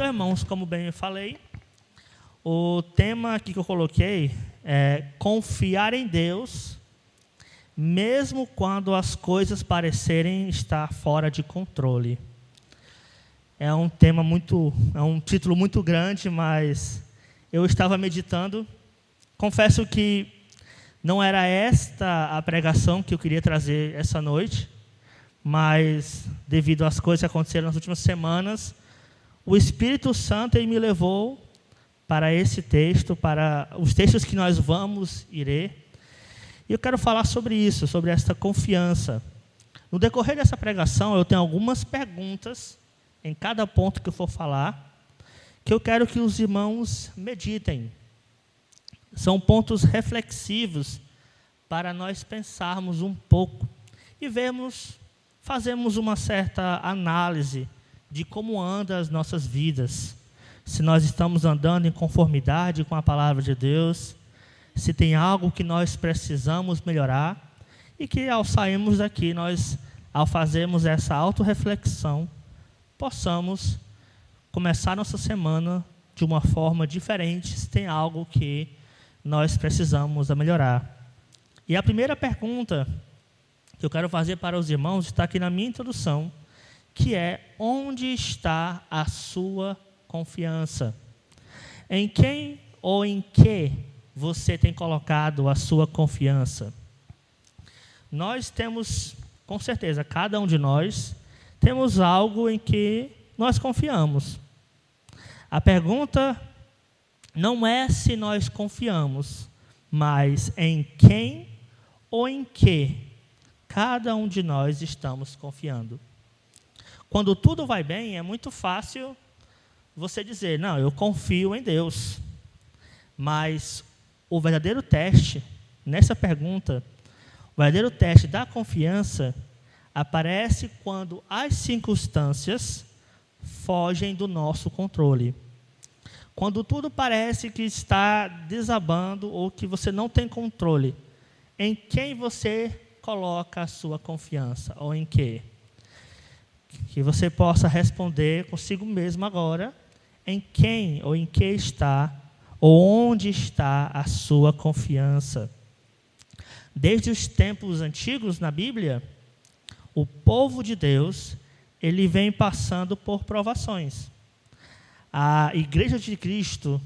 Então, irmãos, como bem eu falei, o tema aqui que eu coloquei é confiar em Deus, mesmo quando as coisas parecerem estar fora de controle. É um título muito grande, mas eu estava meditando. Confesso que não era esta a pregação que eu queria trazer essa noite, mas devido às coisas que aconteceram nas últimas semanas, o Espírito Santo me levou para esse texto, para os textos que nós vamos ler. E eu quero falar sobre isso, sobre esta confiança. No decorrer dessa pregação, eu tenho algumas perguntas em cada ponto que eu for falar, que eu quero que os irmãos meditem. São pontos reflexivos para nós pensarmos um pouco e fazemos uma certa análise de como andam as nossas vidas. Se nós estamos andando em conformidade com a palavra de Deus, se tem algo que nós precisamos melhorar, e que ao sairmos daqui, ao fazermos essa autorreflexão, possamos começar nossa semana de uma forma diferente, se tem algo que nós precisamos melhorar. E a primeira pergunta que eu quero fazer para os irmãos está aqui na minha introdução, que é: onde está a sua confiança? Em quem ou em que você tem colocado a sua confiança? Nós temos, com certeza, cada um de nós, temos algo em que nós confiamos. A pergunta não é se nós confiamos, mas em quem ou em que cada um de nós estamos confiando. Quando tudo vai bem, é muito fácil você dizer: não, eu confio em Deus. Mas o verdadeiro teste, nessa pergunta, o verdadeiro teste da confiança aparece quando as circunstâncias fogem do nosso controle. Quando tudo parece que está desabando ou que você não tem controle, em quem você coloca a sua confiança? Ou em quê? Que você possa responder consigo mesmo agora, em quem ou em que está, ou onde está a sua confiança. Desde os tempos antigos na Bíblia, o povo de Deus, ele vem passando por provações. A Igreja de Cristo,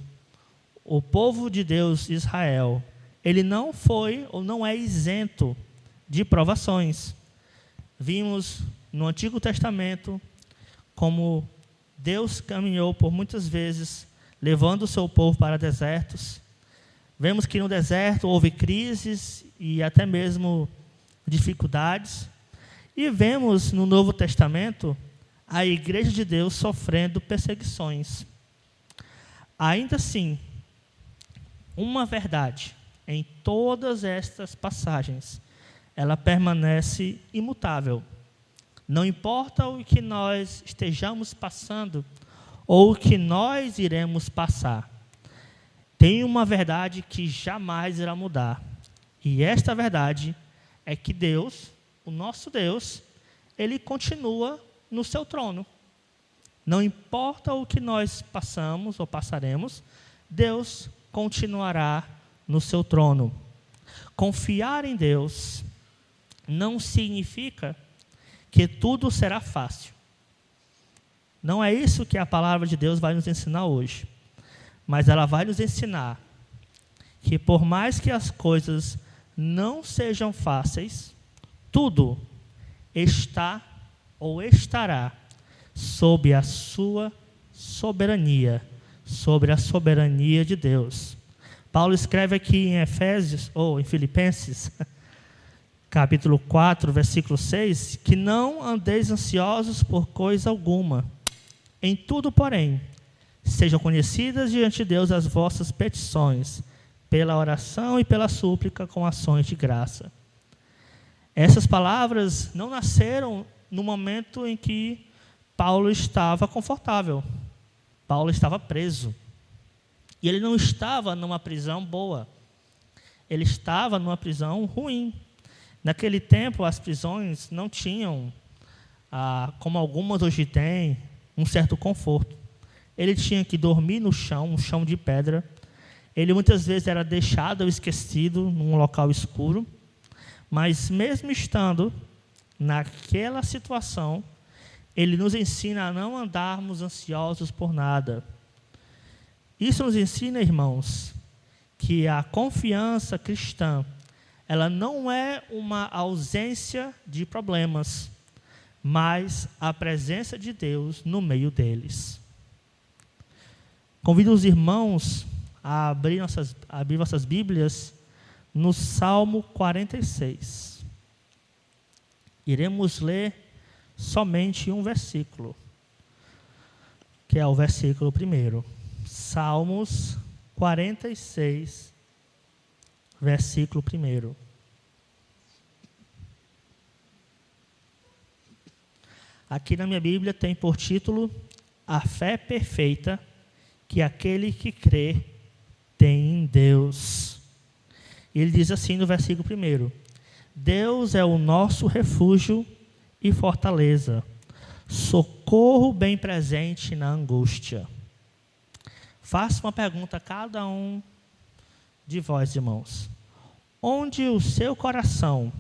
o povo de Deus, Israel, ele não foi ou não é isento de provações. Vimos no Antigo Testamento como Deus caminhou por muitas vezes, levando o seu povo para desertos. Vemos que no deserto houve crises e até mesmo dificuldades. E vemos no Novo Testamento a Igreja de Deus sofrendo perseguições. Ainda assim, uma verdade em todas estas passagens, ela permanece imutável. Não importa o que nós estejamos passando ou o que nós iremos passar, tem uma verdade que jamais irá mudar. E esta verdade é que Deus, o nosso Deus, ele continua no seu trono. Não importa o que nós passamos ou passaremos, Deus continuará no seu trono. Confiar em Deus não significa que tudo será fácil. Não é isso que a palavra de Deus vai nos ensinar hoje. Mas ela vai nos ensinar que por mais que as coisas não sejam fáceis, tudo está ou estará sob a sua soberania, sobre a soberania de Deus. Paulo escreve aqui em Filipenses, capítulo 4, versículo 6, que não andeis ansiosos por coisa alguma. Em tudo, porém, sejam conhecidas diante de Deus as vossas petições, pela oração e pela súplica com ações de graça. Essas palavras não nasceram no momento em que Paulo estava confortável. Paulo estava preso. E ele não estava numa prisão boa. Ele estava numa prisão ruim. Naquele tempo, as prisões não tinham, como algumas hoje têm, um certo conforto. ele tinha que dormir no chão, um chão de pedra. Ele muitas vezes era deixado ou esquecido num local escuro. Mas mesmo estando naquela situação, ele nos ensina a não andarmos ansiosos por nada. Isso nos ensina, irmãos, que a confiança cristã, ela não é uma ausência de problemas, mas a presença de Deus no meio deles. Convido os irmãos a abrir vossas Bíblias no Salmo 46. Iremos ler somente um versículo, que é o versículo 1. Salmos 46, versículo 1. Aqui na minha Bíblia tem por título: A fé perfeita que aquele que crê tem em Deus. Ele diz assim no versículo 1: Deus é o nosso refúgio e fortaleza, socorro bem presente na angústia. Faço uma pergunta a cada um de vós, irmãos. Onde o seu coração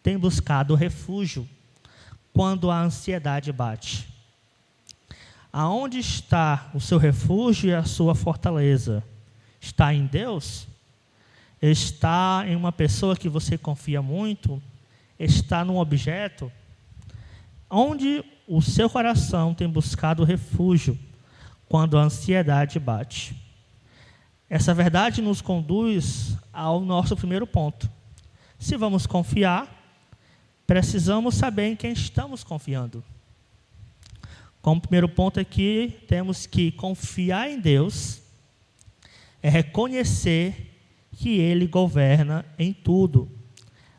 tem buscado refúgio quando a ansiedade bate? Aonde está o seu refúgio e a sua fortaleza? Está em Deus? Está em uma pessoa que você confia muito? Está num objeto? Onde o seu coração tem buscado refúgio quando a ansiedade bate? Essa verdade nos conduz ao nosso primeiro ponto. Se vamos confiar, precisamos saber em quem estamos confiando. Como primeiro ponto aqui, temos que confiar em Deus é reconhecer que Ele governa em tudo.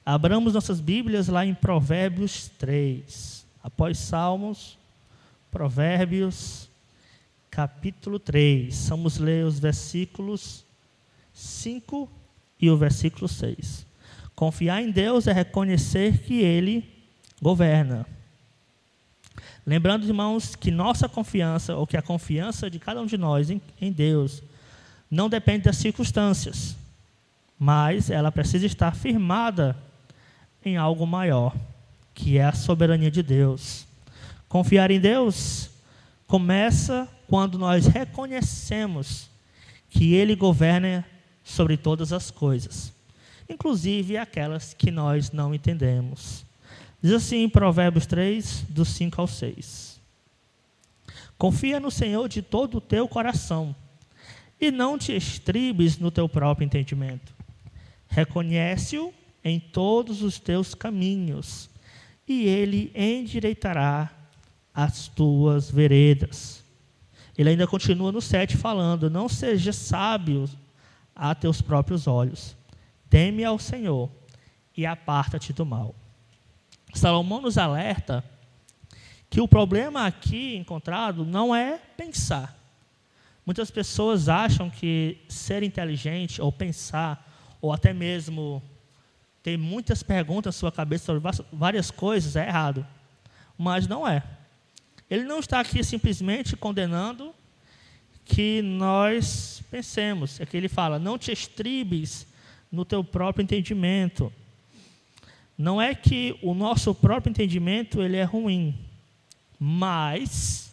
Abramos nossas Bíblias lá em Provérbios 3. Após Salmos, Provérbios, capítulo 3. Vamos ler os versículos 5 e o versículo 6. Confiar em Deus é reconhecer que Ele governa. Lembrando, irmãos, que nossa confiança, ou que a confiança de cada um de nós em Deus, não depende das circunstâncias, mas ela precisa estar firmada em algo maior, que é a soberania de Deus. Confiar em Deus começa quando nós reconhecemos que Ele governa sobre todas as coisas, inclusive aquelas que nós não entendemos. Diz assim em Provérbios 3, do 5 ao 6. Confia no Senhor de todo o teu coração e não te estribes no teu próprio entendimento. Reconhece-o em todos os teus caminhos e Ele endireitará as tuas veredas. Ele ainda continua no 7 falando: não seja sábio a teus próprios olhos. Teme ao Senhor e aparta-te do mal. Salomão nos alerta que o problema aqui encontrado não é pensar. Muitas pessoas acham que ser inteligente ou pensar, ou até mesmo ter muitas perguntas na sua cabeça sobre várias coisas é errado. Mas não é. Ele não está aqui simplesmente condenando que nós pensemos. É que ele fala: não te estribes no teu próprio entendimento. Não é que o nosso próprio entendimento ele é ruim, mas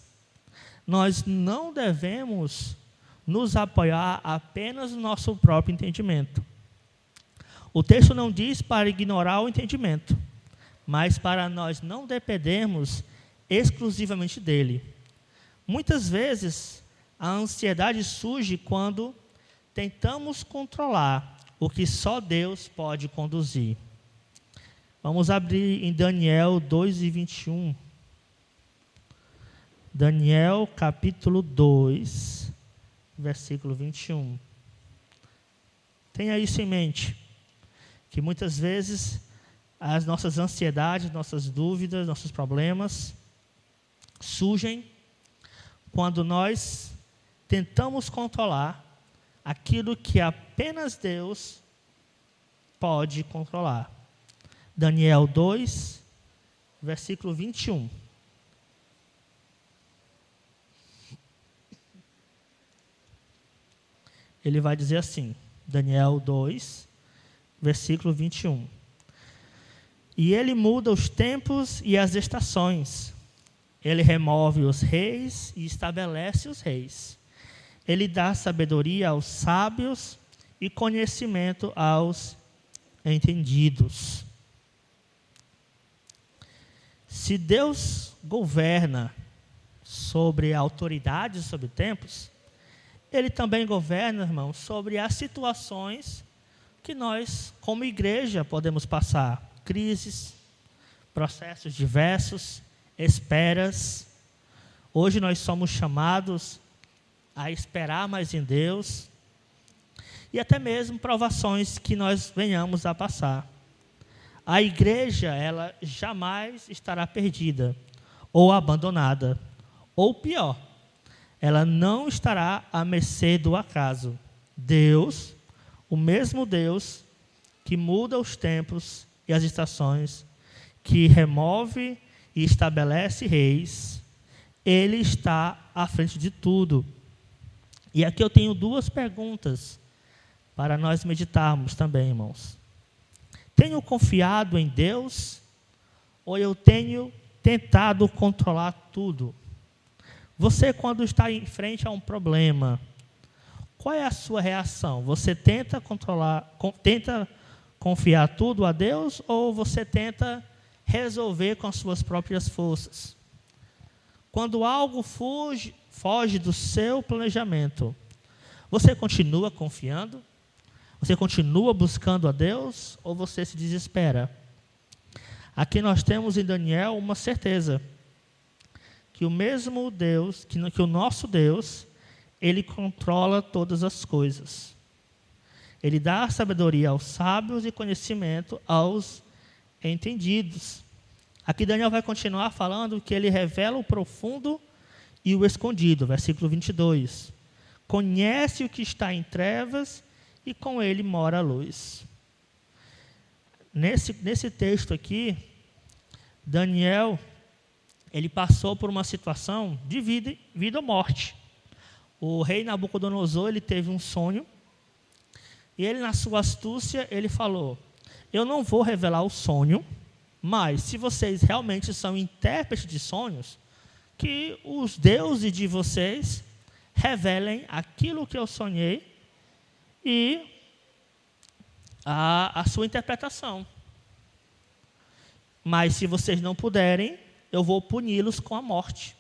nós não devemos nos apoiar apenas no nosso próprio entendimento. O texto não diz para ignorar o entendimento, mas para nós não dependermos exclusivamente dele. Muitas vezes a ansiedade surge quando tentamos controlar o que só Deus pode conduzir. Vamos abrir em Daniel 2:21. Daniel capítulo 2, versículo 21. Tenha isso em mente, que muitas vezes as nossas ansiedades, nossas dúvidas, nossos problemas surgem quando nós tentamos controlar aquilo que apenas Deus pode controlar. Daniel 2, versículo 21. ele vai dizer assim, Daniel 2, versículo 21. E ele muda os tempos e as estações. Ele remove os reis e estabelece os reis. Ele dá sabedoria aos sábios e conhecimento aos entendidos. Se Deus governa sobre autoridades, sobre tempos, Ele também governa, irmãos, sobre as situações que nós, como igreja, podemos passar. Crises, processos diversos, esperas. Hoje nós somos chamados a esperar mais em Deus e até mesmo provações que nós venhamos a passar. A igreja, ela jamais estará perdida ou abandonada, ou pior, ela não estará à mercê do acaso. Deus, o mesmo Deus que muda os tempos e as estações, que remove e estabelece reis, Ele está à frente de tudo. E aqui eu tenho duas perguntas para nós meditarmos também, irmãos. Tenho confiado em Deus ou eu tenho tentado controlar tudo? Você, quando está em frente a um problema, qual é a sua reação? Você tenta confiar tudo a Deus ou você tenta resolver com as suas próprias forças? Quando algo foge do seu planejamento, você continua confiando? Você continua buscando a Deus ou você se desespera? Aqui nós temos em Daniel uma certeza, que o mesmo Deus, que o nosso Deus, Ele controla todas as coisas. Ele dá sabedoria aos sábios e conhecimento aos entendidos. Aqui Daniel vai continuar falando que Ele revela o profundo e o escondido, versículo 22. Conhece o que está em trevas e com ele mora a luz. Nesse texto aqui, Daniel, ele passou por uma situação de vida ou morte. O rei Nabucodonosor, ele teve um sonho, e ele, na sua astúcia, ele falou: eu não vou revelar o sonho, mas se vocês realmente são intérpretes de sonhos, que os deuses de vocês revelem aquilo que eu sonhei e a sua interpretação. Mas se vocês não puderem, eu vou puni-los com a morte.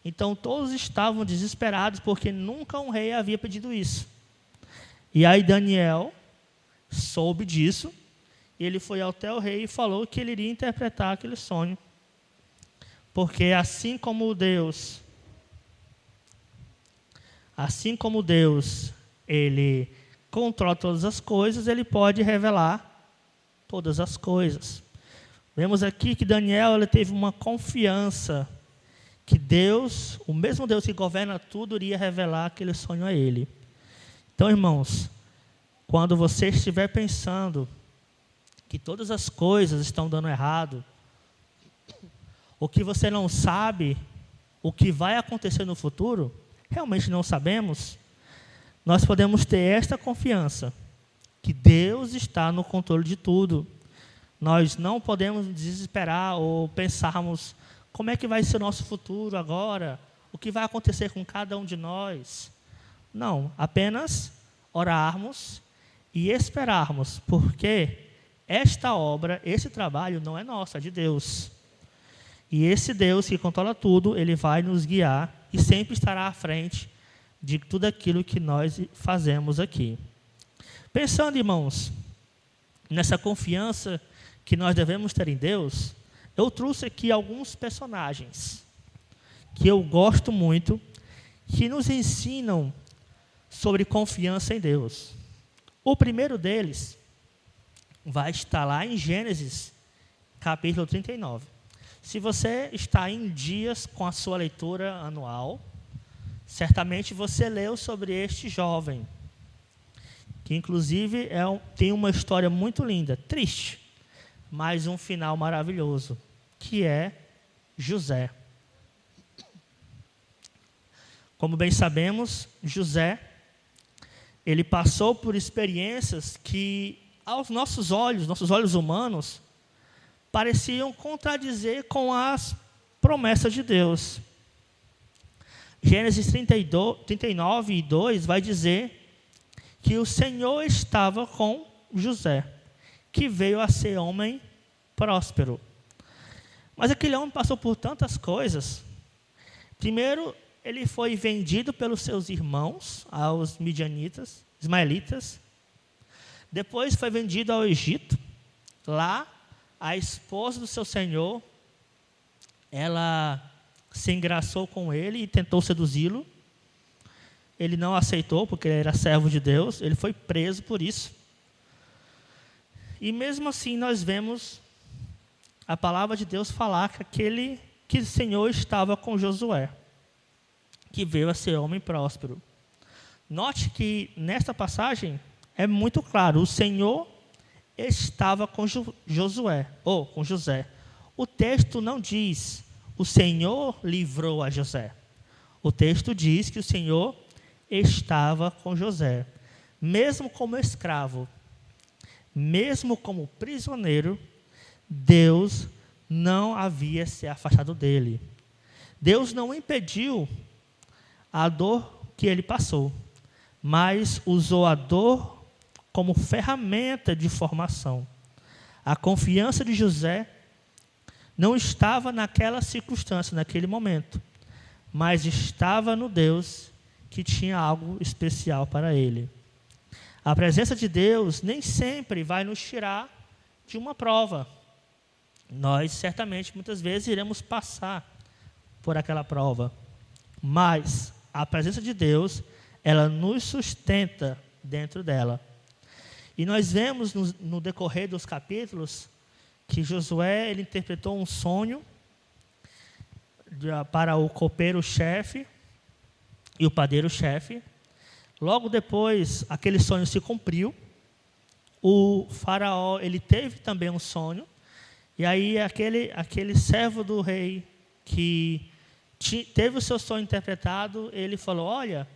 Então todos estavam desesperados, porque nunca um rei havia pedido isso. E aí Daniel soube disso, e ele foi até o rei e falou que ele iria interpretar aquele sonho. Porque assim como Deus, Ele controla todas as coisas, Ele pode revelar todas as coisas. Vemos aqui que Daniel, ele teve uma confiança que Deus, o mesmo Deus que governa tudo, iria revelar aquele sonho a ele. Então, irmãos, quando você estiver pensando que todas as coisas estão dando errado, ou que você não sabe o que vai acontecer no futuro, realmente não sabemos, nós podemos ter esta confiança, que Deus está no controle de tudo. Nós não podemos desesperar ou pensarmos como é que vai ser o nosso futuro agora, o que vai acontecer com cada um de nós. Não, apenas orarmos e esperarmos, porque esta obra, esse trabalho não é nosso, é de Deus. E esse Deus que controla tudo, Ele vai nos guiar e sempre estará à frente de tudo aquilo que nós fazemos aqui. Pensando, irmãos, nessa confiança que nós devemos ter em Deus, eu trouxe aqui alguns personagens que eu gosto muito, que nos ensinam sobre confiança em Deus. O primeiro deles vai estar lá em Gênesis, capítulo 39. Se você está em dias com a sua leitura anual, certamente você leu sobre este jovem, que inclusive tem uma história muito linda, triste, mas um final maravilhoso, que é José. Como bem sabemos, José, ele passou por experiências que, aos nossos olhos humanos, pareciam contradizer com as promessas de Deus. Gênesis 39, 2 vai dizer que o Senhor estava com José, que veio a ser homem próspero. Mas aquele homem passou por tantas coisas. Primeiro, ele foi vendido pelos seus irmãos, aos midianitas, ismaelitas. Depois foi vendido ao Egito. Lá, a esposa do seu senhor, ela se engraçou com ele e tentou seduzi-lo. Ele não aceitou, porque ele era servo de Deus. Ele foi preso por isso. E mesmo assim, nós vemos a palavra de Deus falar que o Senhor estava com Josué, que veio a ser homem próspero. Note que nesta passagem é muito claro, o Senhor estava com Josué, ou com José. O texto não diz, o Senhor livrou a José. O texto diz que o Senhor estava com José. Mesmo como escravo, mesmo como prisioneiro, Deus não havia se afastado dele. Deus não impediu a dor que ele passou, mas usou a dor como ferramenta de formação. A confiança de José não estava naquela circunstância, naquele momento, mas estava no Deus que tinha algo especial para ele. A presença de Deus nem sempre vai nos tirar de uma prova. Nós, certamente, muitas vezes iremos passar por aquela prova. Mas a presença de Deus, ela nos sustenta dentro dela. E nós vemos no decorrer dos capítulos que Josué ele interpretou um sonho para o copeiro-chefe e o padeiro-chefe. Logo depois, aquele sonho se cumpriu. O faraó ele teve também um sonho. E aí aquele servo do rei que teve o seu sonho interpretado, ele falou, olha,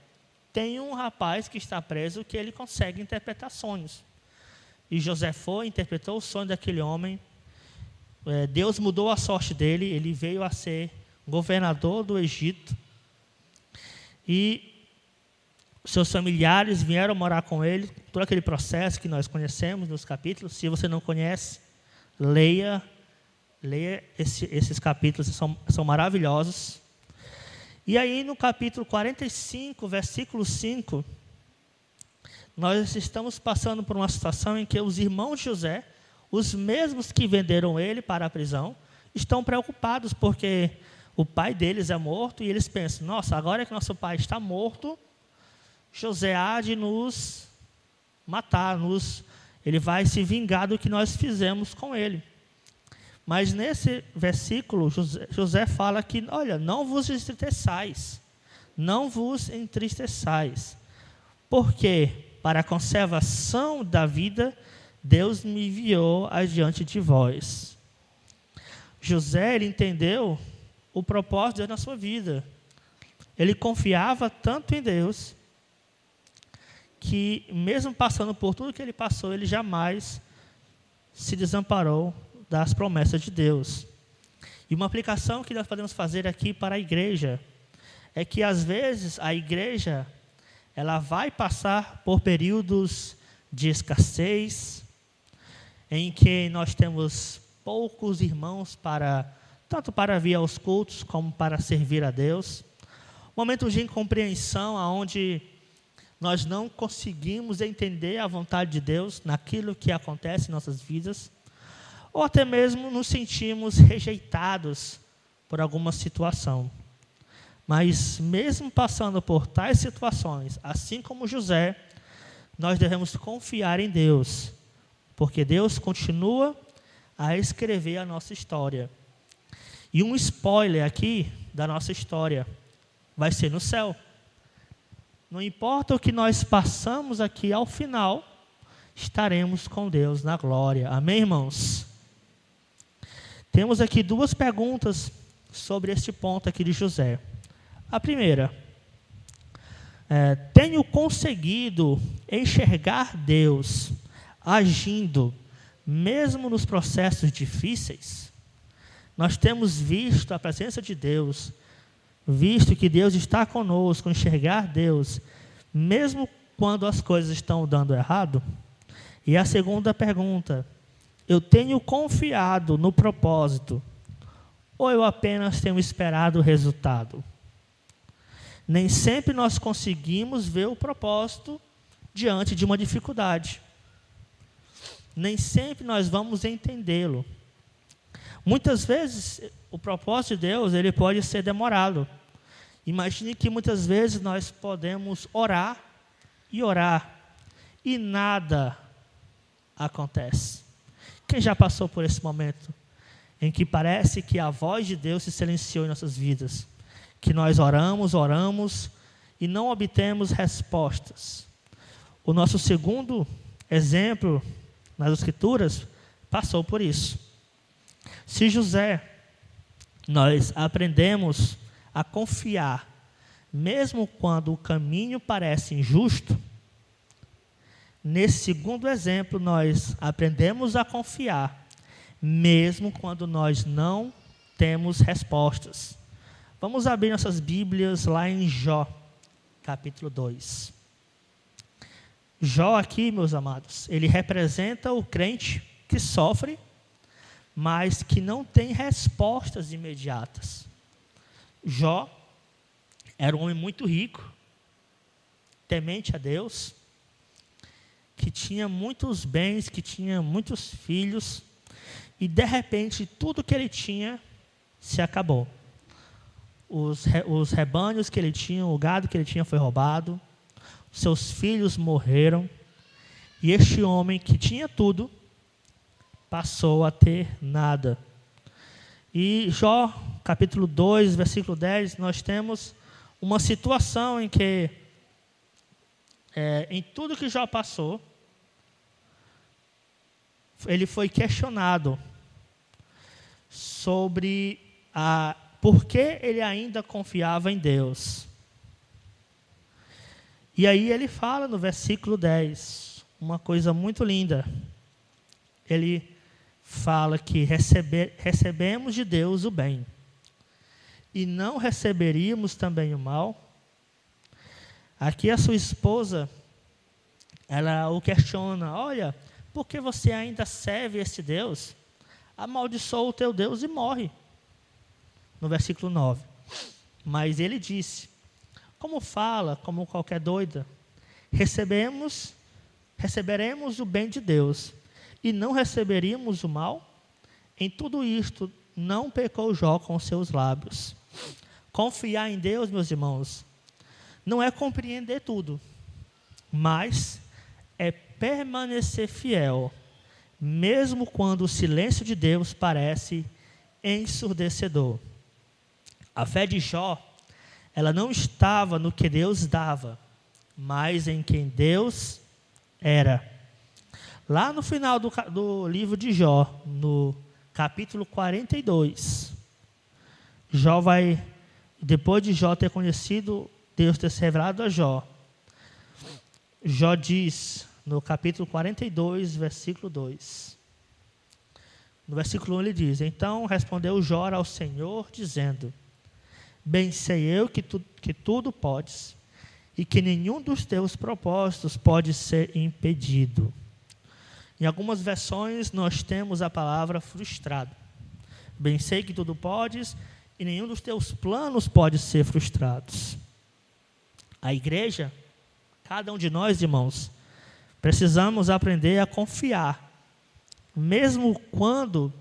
tem um rapaz que está preso que ele consegue interpretar sonhos. E José foi, interpretou o sonho daquele homem. Deus mudou a sorte dele, ele veio a ser governador do Egito. E seus familiares vieram morar com ele, todo aquele processo que nós conhecemos nos capítulos. Se você não conhece, leia esses capítulos, são maravilhosos. E aí no capítulo 45, versículo 5, nós estamos passando por uma situação em que os irmãos de José, os mesmos que venderam ele para a prisão, estão preocupados porque o pai deles é morto e eles pensam, nossa, agora que nosso pai está morto, José há de nos matar, ele vai se vingar do que nós fizemos com ele. Mas nesse versículo, José fala que, olha, não vos entristeçais, não vos entristeçais, porque para a conservação da vida, Deus me enviou adiante de vós. José, ele entendeu o propósito de Deus na sua vida. Ele confiava tanto em Deus, que mesmo passando por tudo que ele passou, ele jamais se desamparou das promessas de Deus. E uma aplicação que nós podemos fazer aqui para a igreja é que às vezes a igreja ela vai passar por períodos de escassez, em que nós temos poucos irmãos tanto para vir aos cultos como para servir a Deus. Momentos de incompreensão, onde nós não conseguimos entender a vontade de Deus naquilo que acontece em nossas vidas, ou até mesmo nos sentimos rejeitados por alguma situação. Mas mesmo passando por tais situações, assim como José, nós devemos confiar em Deus, porque Deus continua a escrever a nossa história. E um spoiler aqui da nossa história vai ser no céu. Não importa o que nós passamos aqui, ao final, estaremos com Deus na glória. Amém, irmãos? Temos aqui duas perguntas sobre este ponto aqui de José. A primeira, tenho conseguido enxergar Deus agindo, mesmo nos processos difíceis, nós temos visto a presença de Deus, visto que Deus está conosco, enxergar Deus, mesmo quando as coisas estão dando errado. E a segunda pergunta: eu tenho confiado no propósito, ou eu apenas tenho esperado o resultado? Nem sempre nós conseguimos ver o propósito diante de uma dificuldade. Nem sempre nós vamos entendê-lo. Muitas vezes, o propósito de Deus, ele pode ser demorado. Imagine que muitas vezes nós podemos orar, e nada acontece. Quem já passou por esse momento em que parece que a voz de Deus se silenciou em nossas vidas? Que nós oramos e não obtemos respostas. O nosso segundo exemplo nas Escrituras passou por isso. Se José, nós aprendemos a confiar, mesmo quando o caminho parece injusto, nesse segundo exemplo nós aprendemos a confiar, mesmo quando nós não temos respostas. Vamos abrir nossas Bíblias lá em Jó, capítulo 2. Jó aqui, meus amados, ele representa o crente que sofre, mas que não tem respostas imediatas. Jó era um homem muito rico, temente a Deus, que tinha muitos bens, que tinha muitos filhos, e de repente tudo que ele tinha se acabou. Os rebanhos que ele tinha, o gado que ele tinha foi roubado, seus filhos morreram, e este homem que tinha tudo, passou a ter nada. E Jó, capítulo 2, versículo 10, nós temos uma situação em que, em tudo que Jó passou, ele foi questionado sobre por que ele ainda confiava em Deus. E aí ele fala no versículo 10, uma coisa muito linda. Ele fala que recebemos de Deus o bem, e não receberíamos também o mal. Aqui a sua esposa, ela o questiona: olha, por que você ainda serve esse Deus? Amaldiçoa o teu Deus e morre. No versículo 9. Mas ele disse: como fala, como qualquer doida, receberemos o bem de Deus, e não receberíamos o mal? Em tudo isto, não pecou Jó com seus lábios. Confiar em Deus, meus irmãos, não é compreender tudo, mas é permanecer fiel, mesmo quando o silêncio de Deus parece ensurdecedor. A fé de Jó, ela não estava no que Deus dava, mas em quem Deus era. Lá no final do livro de Jó, no capítulo 42, Jó vai, depois de Jó ter conhecido Deus, ter se revelado a Jó, Jó diz, no capítulo 42, versículo 2. No versículo 1 ele diz: então respondeu Jó ao Senhor, dizendo: bem sei eu que tudo podes, e que nenhum dos teus propósitos pode ser impedido. Em algumas versões nós temos a palavra frustrado. Bem sei que tudo podes, e nenhum dos teus planos pode ser frustrados. A igreja, cada um de nós, irmãos, precisamos aprender a confiar, mesmo quando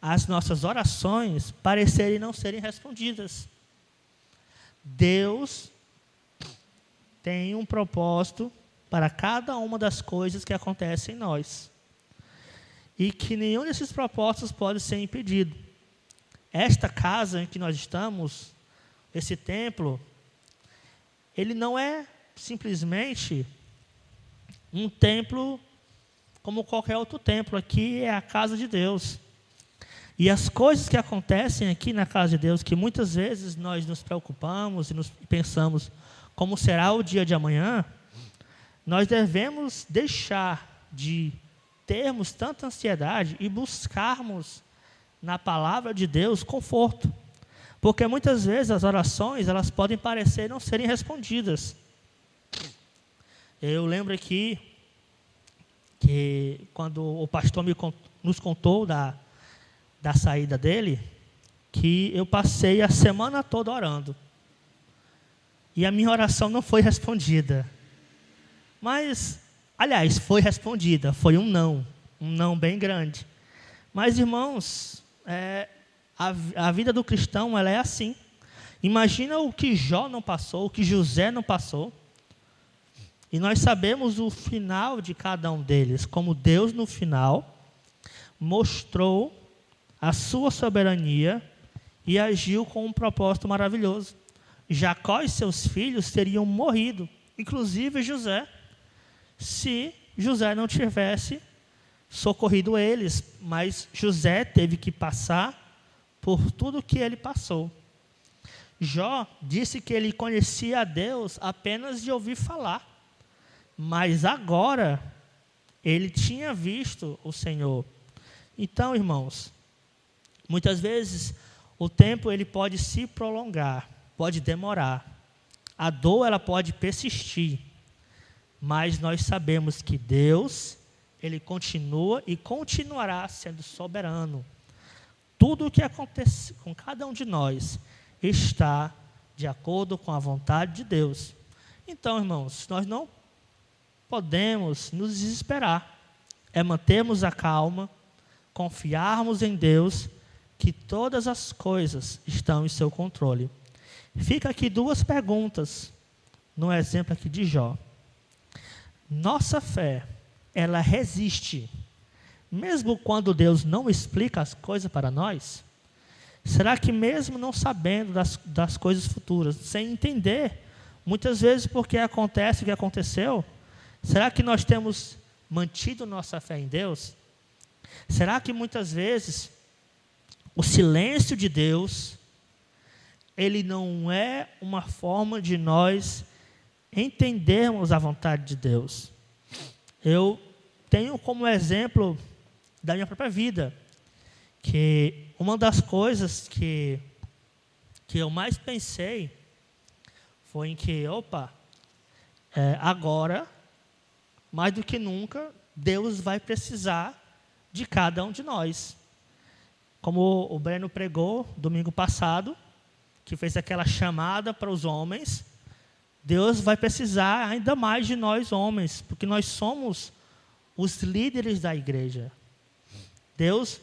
as nossas orações parecerem não serem respondidas. Deus tem um propósito para cada uma das coisas que acontecem em nós, e que nenhum desses propósitos pode ser impedido. Esta casa em que nós estamos, esse templo, ele não é simplesmente um templo como qualquer outro templo. Aqui é a casa de Deus. E as coisas que acontecem aqui na casa de Deus, que muitas vezes nós nos preocupamos e pensamos como será o dia de amanhã, nós devemos deixar de termos tanta ansiedade e buscarmos na palavra de Deus conforto. Porque muitas vezes as orações, elas podem parecer não serem respondidas. Eu lembro aqui que quando o pastor nos contou da saída dele, que eu passei a semana toda orando. E a minha oração não foi respondida. Mas, aliás, foi respondida, foi um não bem grande. Mas, irmãos, a vida do cristão, ela é assim. Imagina o que Jó não passou, o que José não passou. E nós sabemos o final de cada um deles, como Deus, no final, mostrou a sua soberania e agiu com um propósito maravilhoso. Jacó e seus filhos teriam morrido, inclusive José, se José não tivesse socorrido eles. Mas José teve que passar por tudo que ele passou. Jó disse que ele conhecia a Deus apenas de ouvir falar. Mas agora, ele tinha visto o Senhor. Então, irmãos, muitas vezes o tempo ele pode se prolongar, pode demorar. A dor ela pode persistir. Mas nós sabemos que Deus, Ele continua e continuará sendo soberano. Tudo o que acontece com cada um de nós está de acordo com a vontade de Deus. Então, irmãos, nós não podemos nos desesperar. É mantermos a calma, confiarmos em Deus, que todas as coisas estão em seu controle. Fica aqui duas perguntas, no exemplo aqui de Jó. Nossa fé, ela resiste, mesmo quando Deus não explica as coisas para nós? Será que mesmo não sabendo das coisas futuras, sem entender, muitas vezes porque acontece o que aconteceu, será que nós temos mantido nossa fé em Deus? Será que muitas vezes o silêncio de Deus, ele não é uma forma de nós entendermos a vontade de Deus? Eu tenho como exemplo da minha própria vida, que uma das coisas que eu mais pensei foi em que, agora, mais do que nunca, Deus vai precisar de cada um de nós. Como o Breno pregou domingo passado, que fez aquela chamada para os homens, Deus vai precisar ainda mais de nós homens, porque nós somos os líderes da igreja. Deus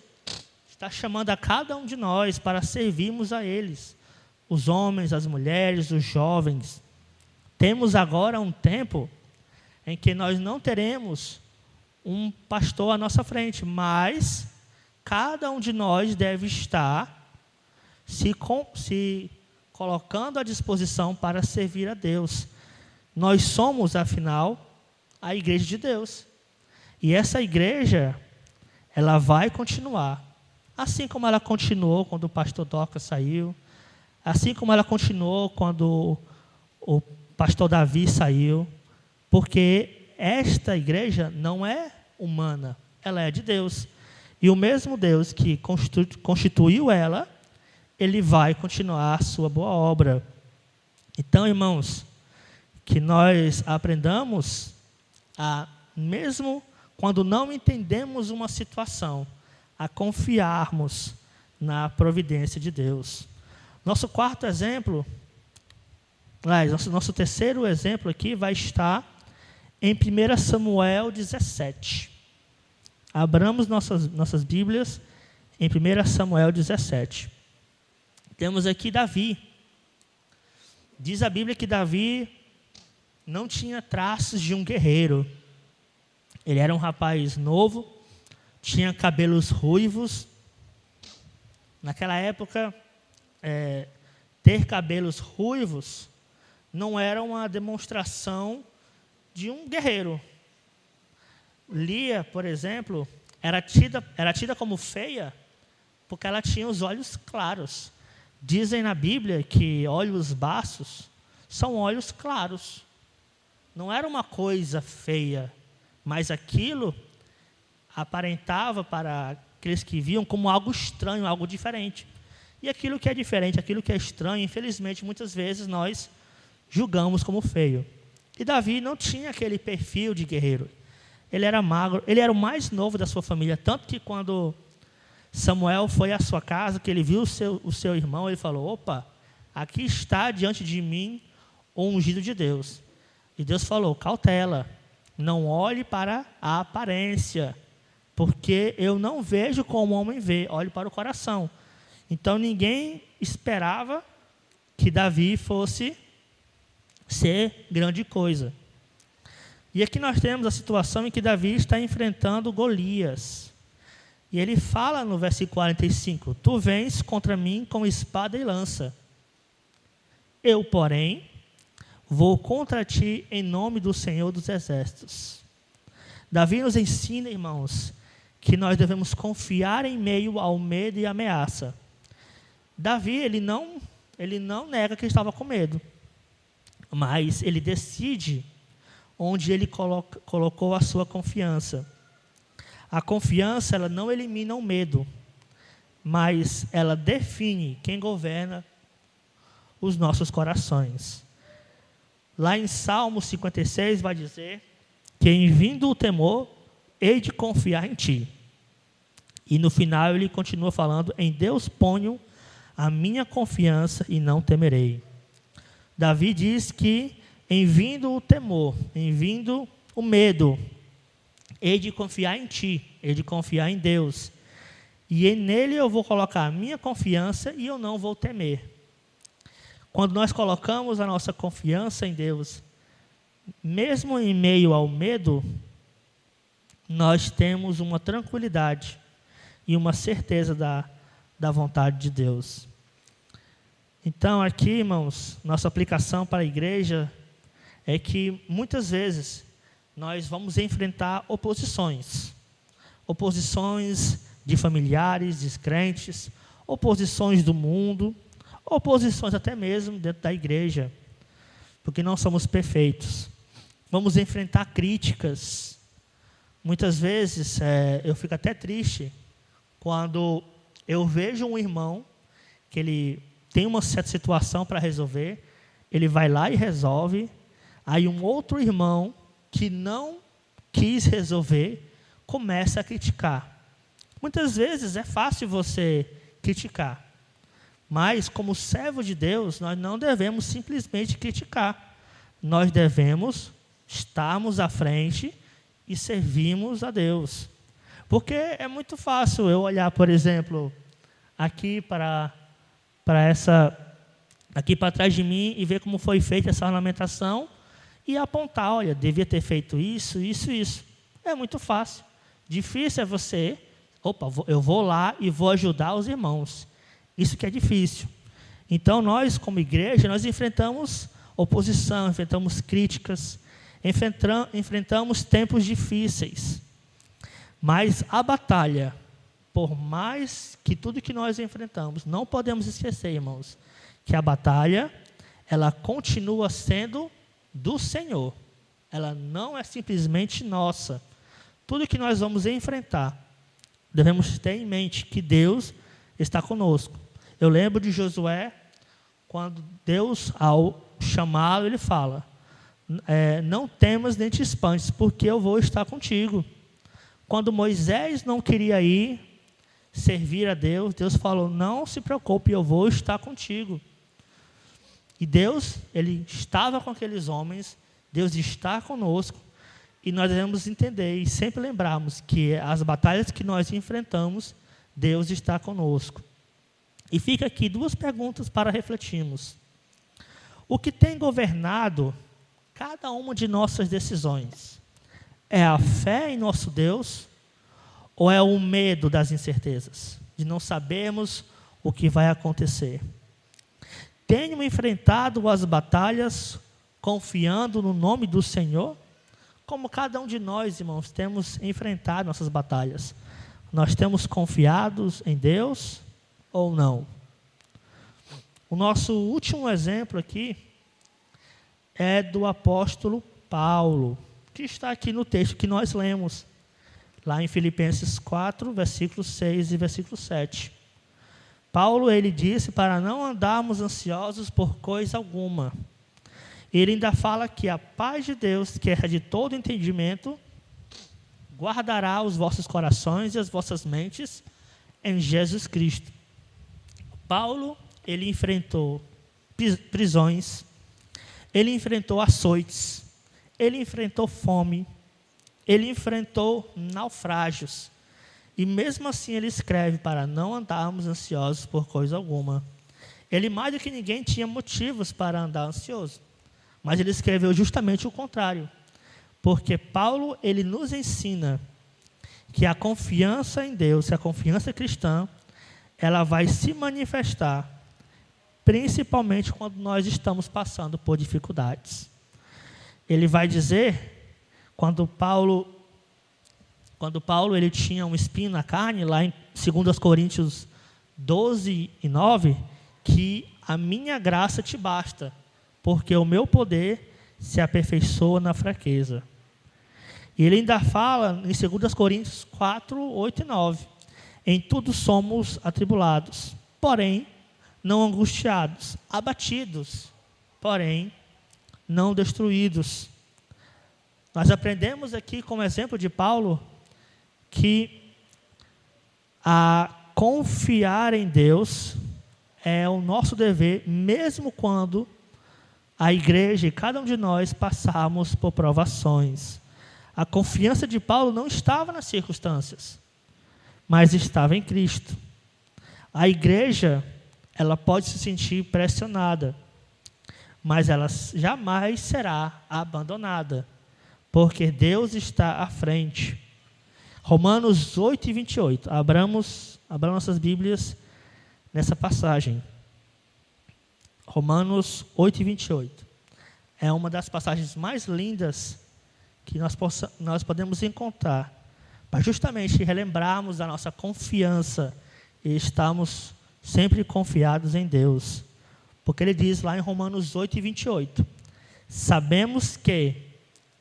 está chamando a cada um de nós para servirmos a eles, os homens, as mulheres, os jovens. Temos agora um tempo em que nós não teremos um pastor à nossa frente, mas cada um de nós deve estar se colocando à disposição para servir a Deus. Nós somos, afinal, a igreja de Deus. E essa igreja, ela vai continuar. Assim como ela continuou quando o pastor Doca saiu, assim como ela continuou quando o pastor Davi saiu, porque esta igreja não é humana, ela é de Deus. E o mesmo Deus que constituiu ela, Ele vai continuar a sua boa obra. Então, irmãos, que nós aprendamos a, mesmo quando não entendemos uma situação, a confiarmos na providência de Deus. Nosso quarto exemplo, nosso terceiro exemplo aqui vai estar em 1 Samuel 17. Abramos nossas Bíblias em 1 Samuel 17. Temos aqui Davi. Diz a Bíblia que Davi não tinha traços de um guerreiro. Ele era um rapaz novo, tinha cabelos ruivos. Naquela época, ter cabelos ruivos não era uma demonstração de um guerreiro. Lia, por exemplo, era tida como feia porque ela tinha os olhos claros. Dizem na Bíblia que olhos baços são olhos claros. não era uma coisa feia, mas aquilo aparentava para aqueles que viam como algo estranho, algo diferente. E aquilo que é diferente, aquilo que é estranho, infelizmente, muitas vezes nós julgamos como feio. E Davi não tinha aquele perfil de guerreiro. Ele era magro, ele era o mais novo da sua família, tanto que quando Samuel foi à sua casa, que ele viu o seu irmão, ele falou, opa, aqui está diante de mim o ungido de Deus. E Deus falou, cautela, não olhe para a aparência, porque eu não vejo como o homem vê, olhe para o coração. Então ninguém esperava que Davi fosse ser grande coisa. E aqui nós temos a situação em que Davi está enfrentando Golias. E ele fala no versículo 45, tu vens contra mim com espada e lança. Eu, porém, vou contra ti em nome do Senhor dos Exércitos. Davi nos ensina, irmãos, que nós devemos confiar em meio ao medo e ameaça. Davi, ele não nega que estava com medo, mas ele decide onde ele colocou a sua confiança. A confiança, ela não elimina o medo, mas ela define quem governa os nossos corações. Lá em Salmo 56 vai dizer que em vindo o temor, hei de confiar em ti. E no final ele continua falando, em Deus ponho a minha confiança e não temerei. Davi diz que em vindo o temor, em vindo o medo, hei de confiar em ti, hei de confiar em Deus. E nele eu vou colocar a minha confiança e eu não vou temer. Quando nós colocamos a nossa confiança em Deus, mesmo em meio ao medo, nós temos uma tranquilidade e uma certeza da vontade de Deus. Então aqui, irmãos, nossa aplicação para a igreja é que muitas vezes nós vamos enfrentar oposições de familiares, descrentes, oposições do mundo, oposições até mesmo dentro da igreja, porque não somos perfeitos. Vamos enfrentar críticas. Muitas vezes eu fico até triste quando eu vejo um irmão que ele tem uma certa situação para resolver, ele vai lá e resolve, aí um outro irmão que não quis resolver começa a criticar. Muitas vezes é fácil você criticar, mas como servo de Deus, nós não devemos simplesmente criticar. Nós devemos estarmos à frente e servirmos a Deus. Porque é muito fácil eu olhar, por exemplo, aqui para trás de mim e ver como foi feita essa ornamentação e apontar, olha, devia ter feito isso, isso, isso. É muito fácil. Difícil é você, eu vou lá e vou ajudar os irmãos. Isso que é difícil. Então, nós, como igreja, nós enfrentamos oposição, enfrentamos críticas, enfrentamos tempos difíceis. Mas a batalha, por mais que tudo que nós enfrentamos, não podemos esquecer, irmãos, que a batalha, ela continua sendo do Senhor. Ela não é simplesmente nossa. Tudo que nós vamos enfrentar, devemos ter em mente que Deus está conosco. Eu lembro de Josué, quando Deus, ao chamá-lo, ele fala, não temas nem te espantes, porque eu vou estar contigo. Quando Moisés não queria ir servir a Deus, Deus falou, não se preocupe, eu vou estar contigo. E Deus, ele estava com aqueles homens, Deus está conosco, e nós devemos entender e sempre lembrarmos que as batalhas que nós enfrentamos, Deus está conosco. E fica aqui duas perguntas para refletirmos. O que tem governado cada uma de nossas decisões? É a fé em nosso Deus ou é o medo das incertezas, de não sabermos o que vai acontecer? Tenho enfrentado as batalhas confiando no nome do Senhor? Como cada um de nós, irmãos, temos enfrentado nossas batalhas? Nós temos confiado em Deus ou não? O nosso último exemplo aqui é do apóstolo Paulo, que está aqui no texto que nós lemos, lá em Filipenses 4, versículos 6 e versículo 7. Paulo, ele disse para não andarmos ansiosos por coisa alguma. Ele ainda fala que a paz de Deus, que é de todo entendimento, guardará os vossos corações e as vossas mentes em Jesus Cristo. Paulo, ele enfrentou prisões, ele enfrentou açoites, ele enfrentou fome, ele enfrentou naufrágios. E mesmo assim ele escreve para não andarmos ansiosos por coisa alguma. Ele, mais do que ninguém, tinha motivos para andar ansioso. Mas ele escreveu justamente o contrário. Porque Paulo, ele nos ensina que a confiança em Deus, a confiança cristã, ela vai se manifestar, principalmente quando nós estamos passando por dificuldades. Ele vai dizer, quando Paulo ele tinha um espinho na carne, lá em 2 Coríntios 12 e 9, que a minha graça te basta, porque o meu poder se aperfeiçoa na fraqueza. E ele ainda fala em 2 Coríntios 4, 8 e 9, em tudo somos atribulados, porém não angustiados, abatidos, porém não destruídos. Nós aprendemos aqui, como exemplo de Paulo, que a confiar em Deus é o nosso dever, mesmo quando a igreja e cada um de nós passarmos por provações. A confiança de Paulo não estava nas circunstâncias, mas estava em Cristo. A igreja, ela pode se sentir pressionada, mas ela jamais será abandonada, porque Deus está à frente. Romanos 8 e 28. Abramos nossas Bíblias nessa passagem. Romanos 8 e 28. É uma das passagens mais lindas que nós podemos encontrar, para justamente relembrarmos da nossa confiança e estarmos sempre confiados em Deus. Porque ele diz lá em Romanos 8 e 28, sabemos que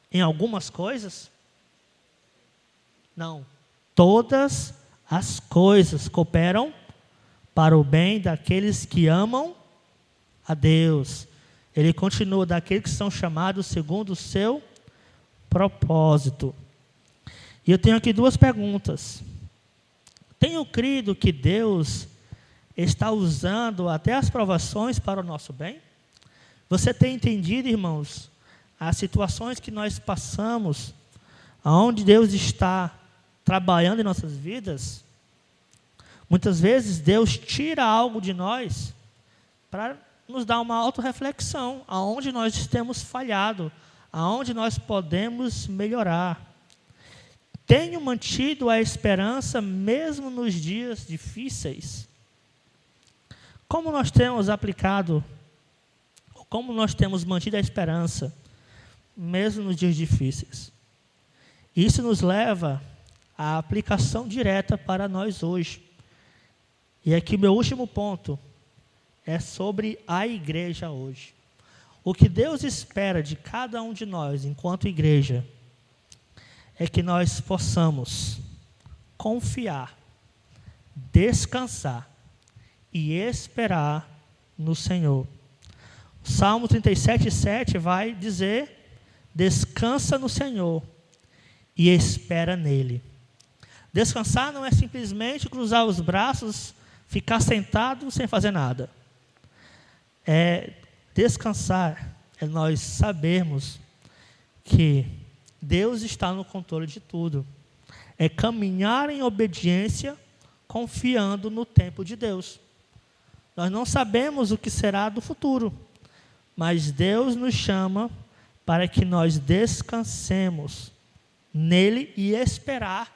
em algumas coisas, não, todas as coisas cooperam para o bem daqueles que amam a Deus. Ele continua, daqueles que são chamados segundo o seu propósito. E eu tenho aqui duas perguntas. Tenho crido que Deus está usando até as provações para o nosso bem? Você tem entendido, irmãos, as situações que nós passamos, aonde Deus está trabalhando em nossas vidas? Muitas vezes Deus tira algo de nós para nos dar uma autorreflexão, aonde nós temos falhado, aonde nós podemos melhorar. Tenho mantido a esperança mesmo nos dias difíceis? Como nós temos aplicado, como nós temos mantido a esperança mesmo nos dias difíceis? Isso nos leva à aplicação direta para nós hoje. E aqui meu último ponto é sobre a igreja hoje. O que Deus espera de cada um de nós, enquanto igreja, é que nós possamos confiar, descansar e esperar no Senhor. O Salmo 37:7 vai dizer: descansa no Senhor e espera nele. Descansar não é simplesmente cruzar os braços, ficar sentado sem fazer nada. Descansar é nós sabermos que Deus está no controle de tudo. É caminhar em obediência, confiando no tempo de Deus. Nós não sabemos o que será do futuro, mas Deus nos chama para que nós descansemos nele e esperar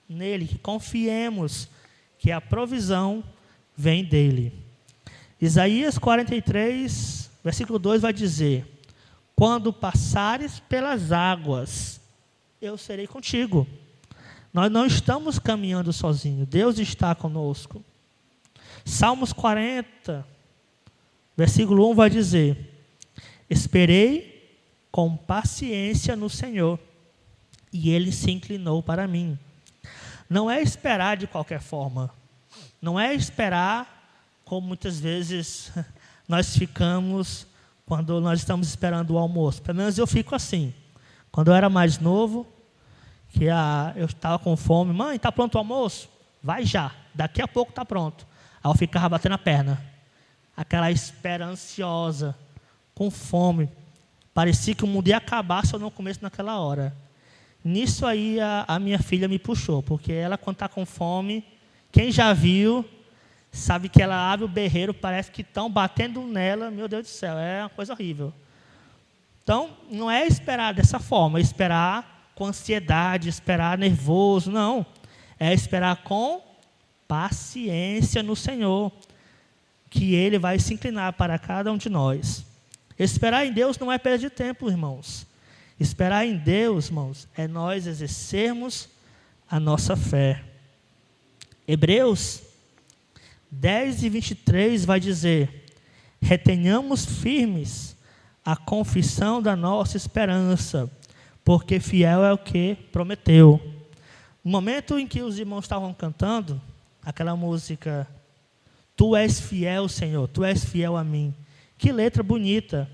nele, que confiemos que a provisão vem dele. Isaías 43, versículo 2 vai dizer: quando passares pelas águas, eu serei contigo. Nós não estamos caminhando sozinhos, Deus está conosco. Salmos 40, versículo 1 vai dizer: esperei com paciência no Senhor, e ele se inclinou para mim. Não é esperar de qualquer forma. Não é esperar como muitas vezes nós ficamos quando nós estamos esperando o almoço. Pelo menos eu fico assim. Quando eu era mais novo, eu estava com fome. Mãe, está pronto o almoço? Vai já, daqui a pouco está pronto. Aí eu ficava batendo a perna. Aquela espera ansiosa, com fome. Parecia que o mundo ia acabar se eu não comesse naquela hora. Nisso aí a minha filha me puxou, porque ela, quando está com fome, quem já viu, sabe que ela abre o berreiro, parece que estão batendo nela, meu Deus do céu, é uma coisa horrível. Então, não é esperar dessa forma, é esperar com ansiedade, esperar nervoso, não. É esperar com paciência no Senhor, que Ele vai se inclinar para cada um de nós. Esperar em Deus não é perda de tempo, irmãos. Esperar em Deus, irmãos, é nós exercermos a nossa fé. Hebreus 10:23 vai dizer: retenhamos firmes a confissão da nossa esperança, porque fiel é o que prometeu. No momento em que os irmãos estavam cantando aquela música, Tu és fiel, Senhor, Tu és fiel a mim. Que letra bonita.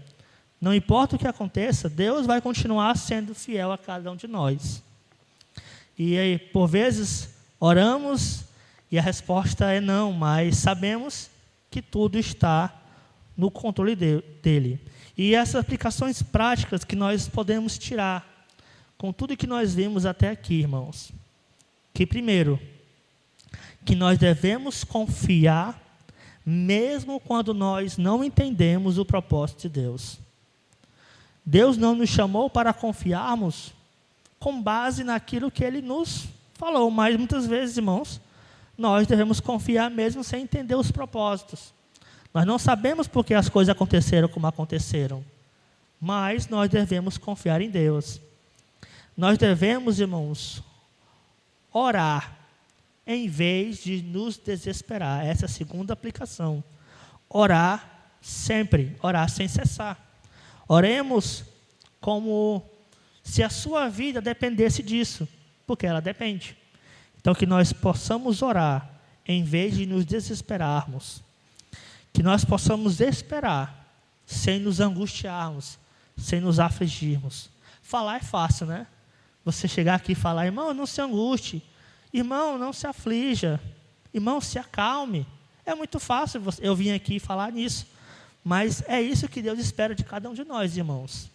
Não importa o que aconteça, Deus vai continuar sendo fiel a cada um de nós. E aí, por vezes, oramos e a resposta é não, mas sabemos que tudo está no controle dele. E essas aplicações práticas que nós podemos tirar com tudo que nós vimos até aqui, irmãos. Que primeiro, que nós devemos confiar mesmo quando nós não entendemos o propósito de Deus. Deus não nos chamou para confiarmos com base naquilo que Ele nos falou, mas muitas vezes, irmãos, nós devemos confiar mesmo sem entender os propósitos. Nós não sabemos por que as coisas aconteceram como aconteceram, mas nós devemos confiar em Deus. Nós devemos, irmãos, orar em vez de nos desesperar. Essa é a segunda aplicação. Orar sempre, orar sem cessar. Oremos como se a sua vida dependesse disso, porque ela depende. Então, que nós possamos orar em vez de nos desesperarmos. Que nós possamos esperar sem nos angustiarmos, sem nos afligirmos. Falar é fácil, né? Você chegar aqui e falar, irmão, não se anguste. Irmão, não se aflija. Irmão, se acalme. É muito fácil eu vir aqui falar nisso. Mas é isso que Deus espera de cada um de nós, irmãos.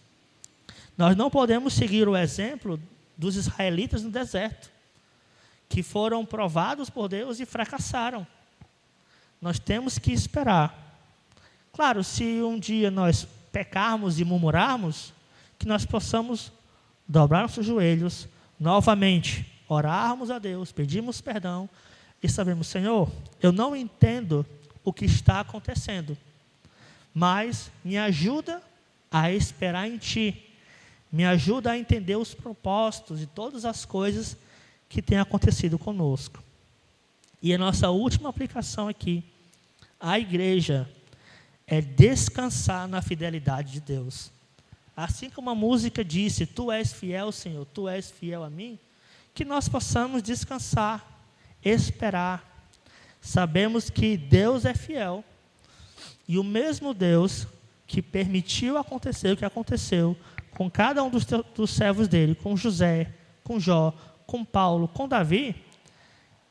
Nós não podemos seguir o exemplo dos israelitas no deserto, que foram provados por Deus e fracassaram. Nós temos que esperar. Claro, se um dia nós pecarmos e murmurarmos, que nós possamos dobrar nossos joelhos, novamente, orarmos a Deus, pedirmos perdão e sabemos, Senhor, eu não entendo o que está acontecendo, mas me ajuda a esperar em Ti. Me ajuda a entender os propósitos de todas as coisas que têm acontecido conosco. E a nossa última aplicação aqui, a igreja, é descansar na fidelidade de Deus. Assim como a música disse, Tu és fiel, Senhor, Tu és fiel a mim, que nós possamos descansar, esperar. Sabemos que Deus é fiel. E o mesmo Deus que permitiu acontecer o que aconteceu com cada um dos servos dele, com José, com Jó, com Paulo, com Davi,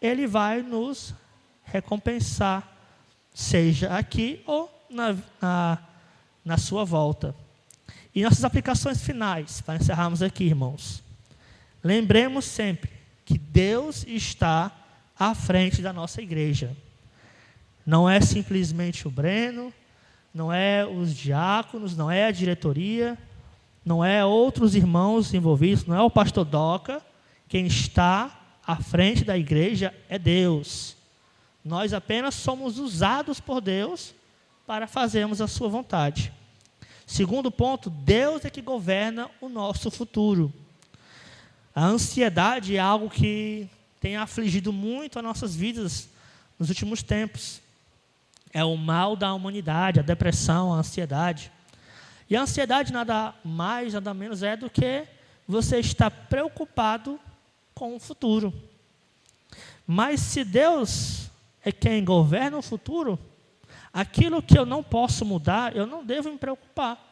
Ele vai nos recompensar, seja aqui ou na sua volta. E nossas aplicações finais, para encerrarmos aqui, irmãos. Lembremos sempre que Deus está à frente da nossa igreja. Não é simplesmente o Breno, não é os diáconos, não é a diretoria, não é outros irmãos envolvidos, não é o pastor Doca. Quem está à frente da igreja é Deus. Nós apenas somos usados por Deus para fazermos a sua vontade. Segundo ponto, Deus é que governa o nosso futuro. A ansiedade é algo que tem afligido muito as nossas vidas nos últimos tempos. É o mal da humanidade, a depressão, a ansiedade. E a ansiedade nada mais, nada menos é do que você estar preocupado com o futuro. Mas se Deus é quem governa o futuro, aquilo que eu não posso mudar, eu não devo me preocupar.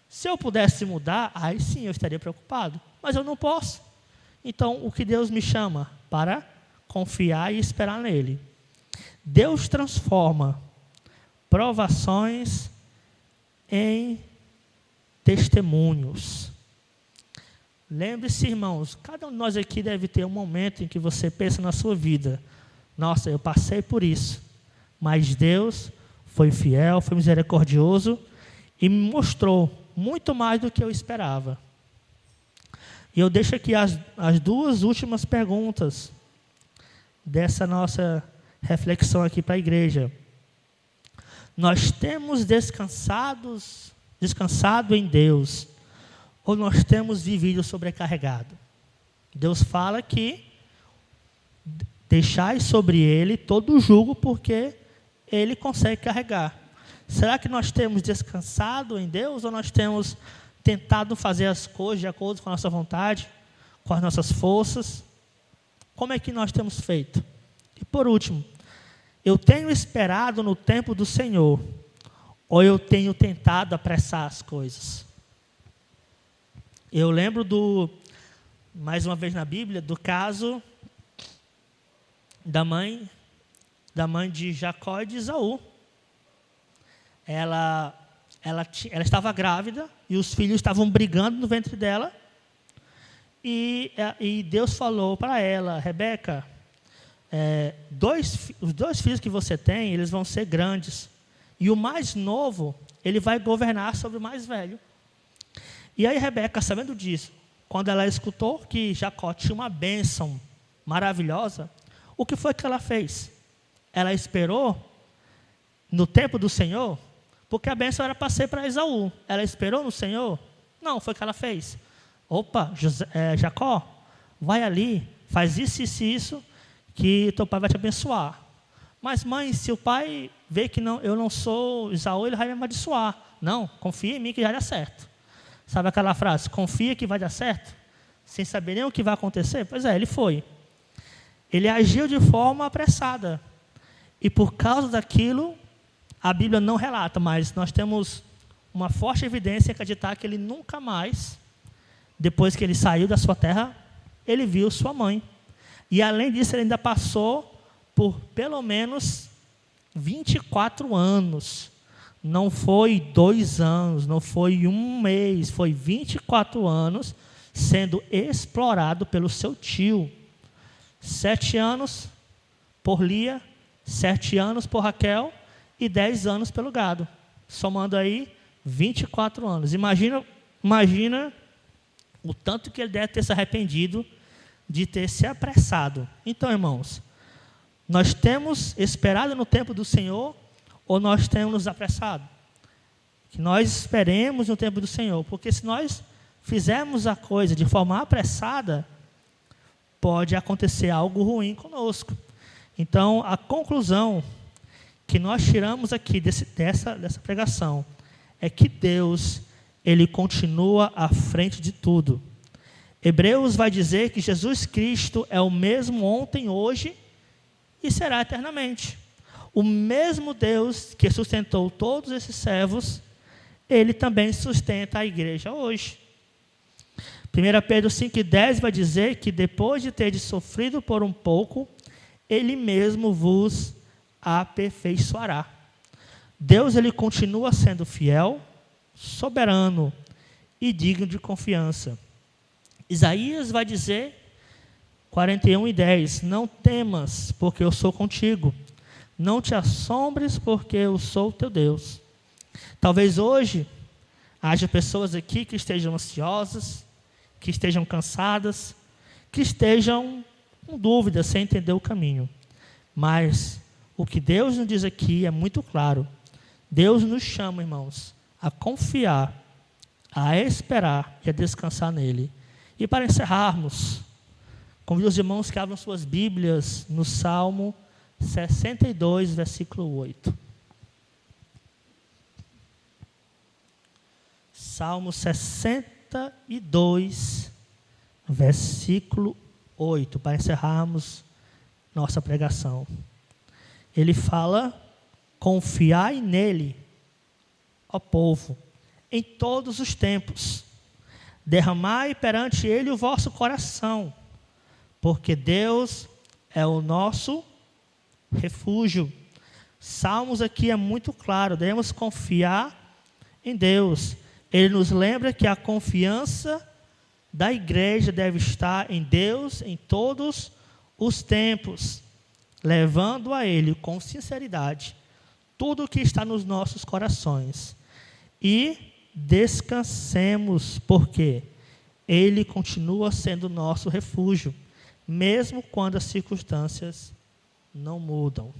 Se eu pudesse mudar, aí sim eu estaria preocupado. Mas eu não posso. Então, o que Deus me chama? Para confiar e esperar nele. Deus transforma provações em testemunhos. Lembre-se, irmãos, cada um de nós aqui deve ter um momento em que você pensa na sua vida: nossa, eu passei por isso, mas Deus foi fiel, foi misericordioso e me mostrou muito mais do que eu esperava. E eu deixo aqui as duas últimas perguntas dessa nossa reflexão aqui para a igreja. Nós temos descansado em Deus, ou nós temos vivido sobrecarregado? Deus fala que deixai sobre Ele todo o jugo, porque Ele consegue carregar. Será que nós temos descansado em Deus, ou nós temos tentado fazer as coisas de acordo com a nossa vontade, com as nossas forças? Como é que nós temos feito? E por último, eu tenho esperado no tempo do Senhor, ou eu tenho tentado apressar as coisas? Eu lembro mais uma vez na Bíblia, do caso da mãe de Jacó e de Esaú. Ela estava grávida e os filhos estavam brigando no ventre dela. E Deus falou para ela: Rebeca, os dois filhos que você tem, eles vão ser grandes. E o mais novo, ele vai governar sobre o mais velho. E aí Rebeca, sabendo disso, quando ela escutou que Jacó tinha uma bênção maravilhosa, o que foi que ela fez? Ela esperou no tempo do Senhor, porque a bênção era para ser para Esaú. Ela esperou no Senhor? Não, foi o que ela fez. Opa, Jacó, vai ali, faz isso, isso e isso, que teu pai vai te abençoar. Mas mãe, se o pai vê que eu não sou Esaú, ele vai me amaldiçoar. Não, confia em mim que já dá certo. Sabe aquela frase, confia que vai dar certo? Sem saber nem o que vai acontecer? Pois é, ele foi. Ele agiu de forma apressada. E por causa daquilo, a Bíblia não relata, mas nós temos uma forte evidência em acreditar que ele nunca mais, depois que ele saiu da sua terra, ele viu sua mãe. E além disso, ele ainda passou por pelo menos 24 anos. Não foi 2 anos, não foi 1 mês, foi 24 anos sendo explorado pelo seu tio. 7 anos por Lia, 7 anos por Raquel e 10 anos pelo gado. Somando aí 24 anos. Imagina o tanto que ele deve ter se arrependido de ter se apressado. Então, irmãos, nós temos esperado no tempo do Senhor, ou nós temos nos apressado? Que nós esperemos no tempo do Senhor, porque se nós fizermos a coisa de forma apressada, pode acontecer algo ruim conosco. Então, a conclusão que nós tiramos aqui dessa pregação é que Deus, Ele continua à frente de tudo. Hebreus vai dizer que Jesus Cristo é o mesmo ontem, hoje e será eternamente. O mesmo Deus que sustentou todos esses servos, Ele também sustenta a igreja hoje. 1 Pedro 5,10 vai dizer que depois de ter sofrido por um pouco, Ele mesmo vos aperfeiçoará. Deus, Ele continua sendo fiel, soberano e digno de confiança. Isaías vai dizer, 41:10, não temas, porque eu sou contigo. Não te assombres, porque eu sou teu Deus. Talvez hoje haja pessoas aqui que estejam ansiosas, que estejam cansadas, que estejam com dúvidas, sem entender o caminho. Mas o que Deus nos diz aqui é muito claro. Deus nos chama, irmãos, a confiar, a esperar e a descansar nele. E para encerrarmos, convido os irmãos que abram suas Bíblias no Salmo 62, versículo 8. Salmo 62, versículo 8, para encerrarmos nossa pregação. Ele fala: confiai nele, ó povo, em todos os tempos. Derramai perante ele o vosso coração, porque Deus é o nosso refúgio. Salmos aqui é muito claro, devemos confiar em Deus. Ele nos lembra que a confiança da igreja deve estar em Deus em todos os tempos, levando a Ele com sinceridade tudo o que está nos nossos corações. E descansemos, porque Ele continua sendo nosso refúgio, mesmo quando as circunstâncias não mudam.